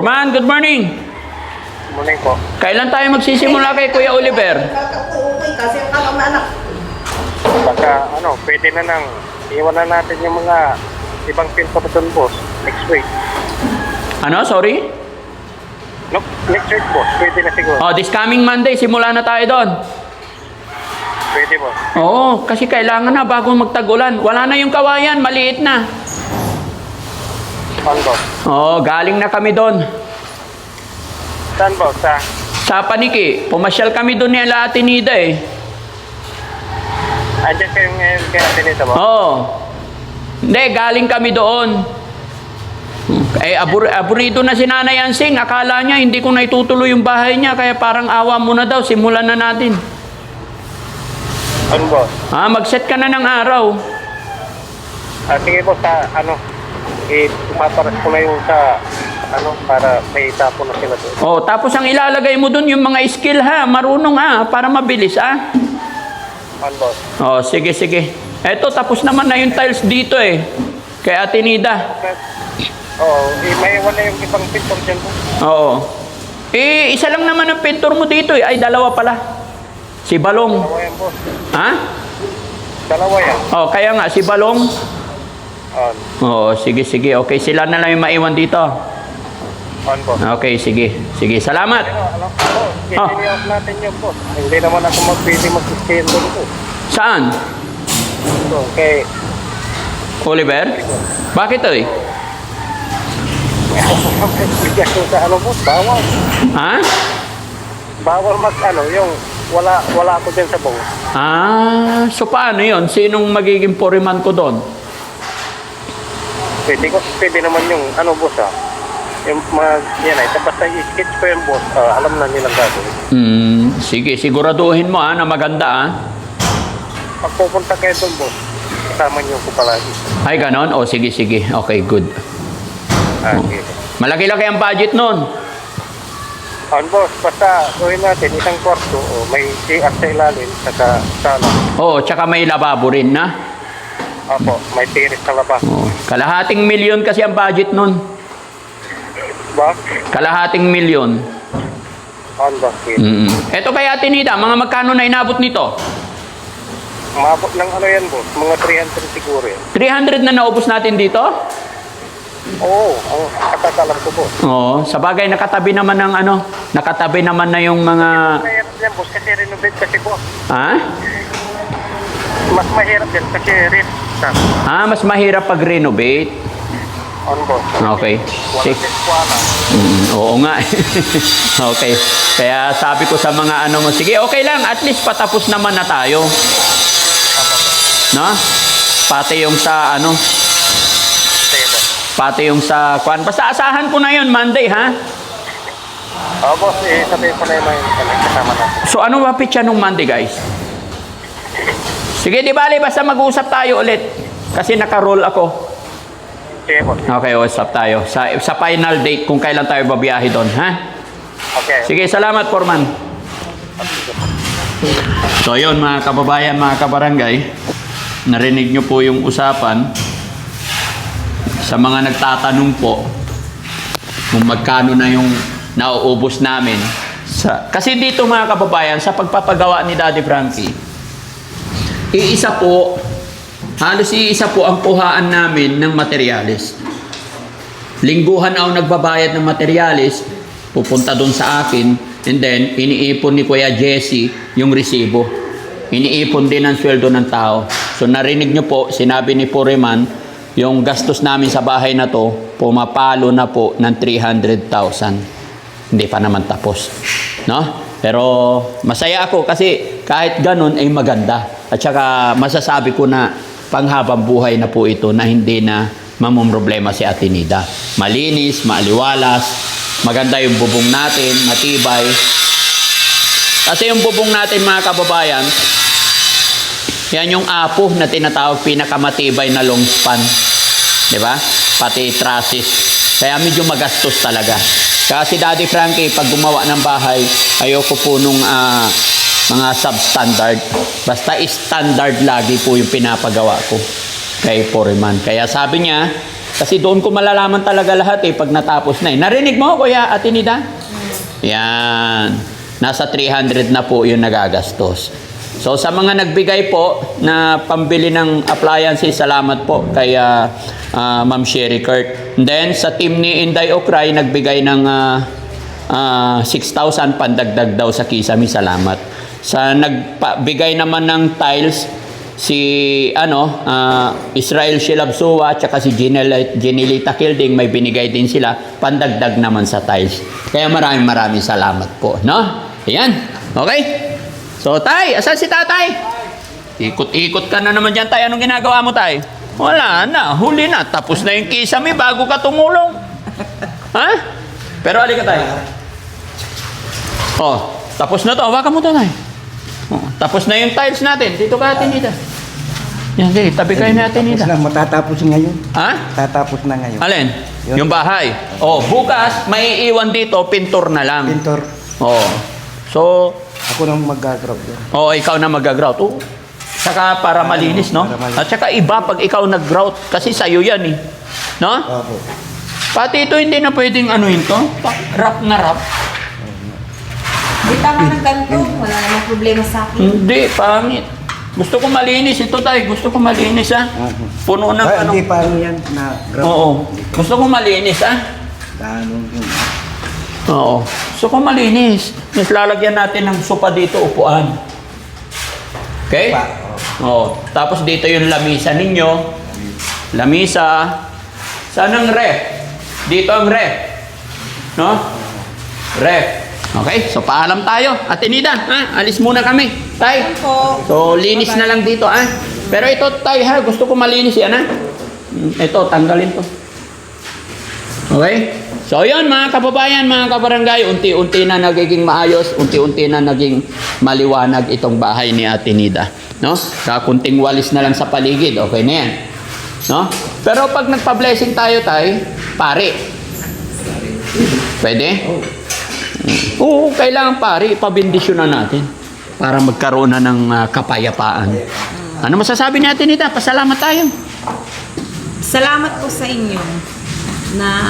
Man, good morning. Morning po. Kailan tayo magsisimula kay Kuya Oliver? Okay, kasi ang anak. Baka pwede na nang iwan na natin yung mga ibang pinto doon, boss. Next week. Ano, sorry? No, next week, boss. Pwede na siguro. Oh, this coming Monday, simula na tayo doon. Pwede, boss. Oo, kasi kailangan na bago magtagulan. Wala na yung kawayan, maliit na. On, boss. Oo, galing na kami doon. Saan, boss? Sa Paniki, pumasyal kami doon ni Ala Atenida eh. Andiyan kayo ngayon kaya tinita, boss? Oo. Hindi, galing kami doon. Aburido na si Nanay Ansing. Akala niya hindi ko na itutuloy yung bahay niya. Kaya parang awa mo na daw. Simulan na natin. On, boss. Mag-set ka na ng araw. Sige, boss, ipaparas ko na yung para may tapo na sila doon. Oh, tapos ang ilalagay mo doon yung mga skill ha. Marunong para mabilis On, boss. Oh, sige, sige. Eto, tapos naman na yung tiles dito eh. Kay Atenida. Oo, may iwan na yung ibang pinto dyan, boss. Oo. Isa lang naman ang pintor mo dito eh. Ay, dalawa pala. Si Balong. Dalawa yan, boss. Ha? Dalawa yan. Oh, kaya nga, si Balong. On. Oo, sige, sige. Okay, sila na lang yung maiwan dito. On, boss. Okay, sige. Sige, salamat. Pero alam ko, i-off natin yung boss. Hindi naman ako magpili mag-stay doon po. Saan? So, kay Oliver? Bakit eh? bigyan ko sa boss, bawal. Ha? Bawal yung wala ako dyan sa boss. So paano yun? Sinong magiging foreman ko doon? Pwede naman yung boss Yung basta i-sketch ko yung boss, alam na nilang gagawin. Sige, siguraduhin mo na maganda Pag pupunta kayo doon, boss, kasama niyo ko palagi. Ay, ganon? O, sige, sige. Okay, good. Okay. Malaki-laki ang budget nun. On, boss, basta gawin natin isang kwarto, may CR sa ilalim, saka sala. Oo, tsaka may lababo rin na. Opo, may tiris sa labas. Kalahating milyon kasi ang budget nun. Boss? Kalahating milyon. On, boss. Eto kay Atenida, mga magkano na inabot nito? Umabot ng yan, boss. Mga 300 siguro yan. 300 na naubos natin dito? Oo, ang katakalam ko, boss. Oo, sa bagay nakatabi naman ng nakatabi naman na yung mga... Mahirap yan, boss, kasi renovate kasi, boss. Ha? Mas mahirap yan kasi Mas mahirap pag-renovate. on, boss. Okay. Walang eskwala. Oo nga. Okay. Kaya sabi ko sa mga mo, sige, okay lang. At least patapos naman na tayo. No? Pati yung sa Sige, boss. pati yung sa kwan. Basta asahan ko na yun Monday, ha? Oo, boss, sabihin ko na yung kasama natin. So ano ba pitcha nung Monday, guys? Sige, di bali, basta mag-uusap tayo ulit. Kasi naka-roll ako. Sige, boss. Okay, usap tayo. Sa final date kung kailan tayo babiyahe doon, ha? Okay. Sige, salamat, Foreman. So yun, mga kababayan, mga kabarangay, narinig nyo po yung usapan. Sa mga nagtatanong po kung magkano na yung nauubos namin. Kasi dito, mga kababayan, sa pagpapagawa ni Daddy Frankie, halos iisa po ang puhaan namin ng materyales. Lingguhan ako nagbabayad ng materyales, pupunta doon sa akin, and then iniipon ni Kuya Jesse yung resibo. Iniipon din ang sweldo ng tao. So narinig nyo po, sinabi ni Foreman, yung gastos namin sa bahay na to, pumapalo na po ng 300,000. Hindi pa naman tapos. No? Pero masaya ako kasi kahit ganun ay maganda. At saka masasabi ko na panghabang buhay na po ito na hindi na mamumroblema si Atenida. Malinis, maaliwalas, maganda yung bubong natin, matibay. Kasi yung bubong natin, mga kababayan, yan yung apo na tinatawag pinakamatibay na long span. Diba? Pati trusses. Kaya medyo magastos talaga. Kasi Daddy Frankie, pag gumawa ng bahay, ayoko po nung mga substandard. Basta standard lagi po yung pinapagawa ko kay Foreman. Kaya sabi niya, Kasi doon ko malalaman talaga lahat eh pag natapos na eh. Narinig mo, Kuya Atinida? Yan. Nasa 300 na po yung nagagastos. So sa mga nagbigay po na pambili ng appliances, salamat po kay Ma'am Sherry Kurt. And then sa team ni Inday Okray, nagbigay ng 6,000 pandagdag daw sa Kisame, salamat. Sa nagbigay naman ng tiles, si Israel Shilabsuwa at si Ginelita Kilding, may binigay din sila pandagdag naman sa tiles. Kaya maraming salamat po, no? Ayan. Okay? So, Tay, asan si Tatay? Ikot-ikot ka na naman dyan, Tay. Anong ginagawa mo, Tay? Wala na, huli na. Tapos na yung Kisame bago ka tumulong. Ha? Pero halika, Tay. Oh, tapos na to. Hawakan mo to, Tay. Oh, tapos na yung tiles natin. Dito ka, Atinida. Yan, okay. Tabi kayo natin nila. Tapos na, matatapos ngayon. Ha? Tatapos na ngayon. Alin? Yung bahay. Oh, bukas, may iwan dito, pintor na lang. Pintor. Oh. So, Ako nang mag-grout yun. oh, ikaw na mag-grout. Oh. Saka para malinis, no? Para malinis. At saka iba pag ikaw nag-grout. Kasi sa'yo yan eh. No? Opo. Pati ito hindi na pwedeng anuhin to. Wrap na wrap. Hindi tama ng ganito. Wala namang problema sa akin. Hindi, pangit. Gusto ko malinis. Ito tayo. Gusto ko malinis, ha? Puno ng ano. Hindi pa yan na grout. Oo. Gusto ko malinis, ha? Ganun yun. Oo. Gusto ko malinis. Mas lalagyan natin ng sopa dito, upuan. Okay? Oo. Tapos dito yung lamisa ninyo. Lamisa. Saan ang ref? Dito ang ref. No? Ref. Okay? So, paalam tayo. Atinida, ha? Alis muna kami. Tay. Po. So, linis na lang dito, ha? Pero ito, Tay, ha? Gusto ko malinis yan, ha? Ito, tanggalin to. Okay? So, yun, mga kababayan, mga kabarangay, unti-unti na nagiging maayos, unti-unti na naging maliwanag itong bahay ni Ate Nida. No? Kakunting walis na lang sa paligid, okay na yan. No? Pero pag nagpa-blessing tayo, Tay, pare. Pwede? Oo, kailangan pare, ipabindisyon na natin para magkaroon na ng kapayapaan. Ano masasabi ni Ate Nida? Pasalamat tayo. Salamat po sa inyo na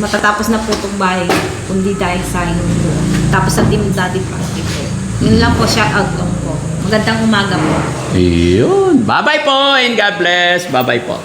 matatapos na po itong bahay kundi dahil sa inyo po. Tapos sa Team Daddy Party po. Yun lang po siya agong po. Magandang umaga po. Yun. Bye-bye po and God bless. Bye-bye po.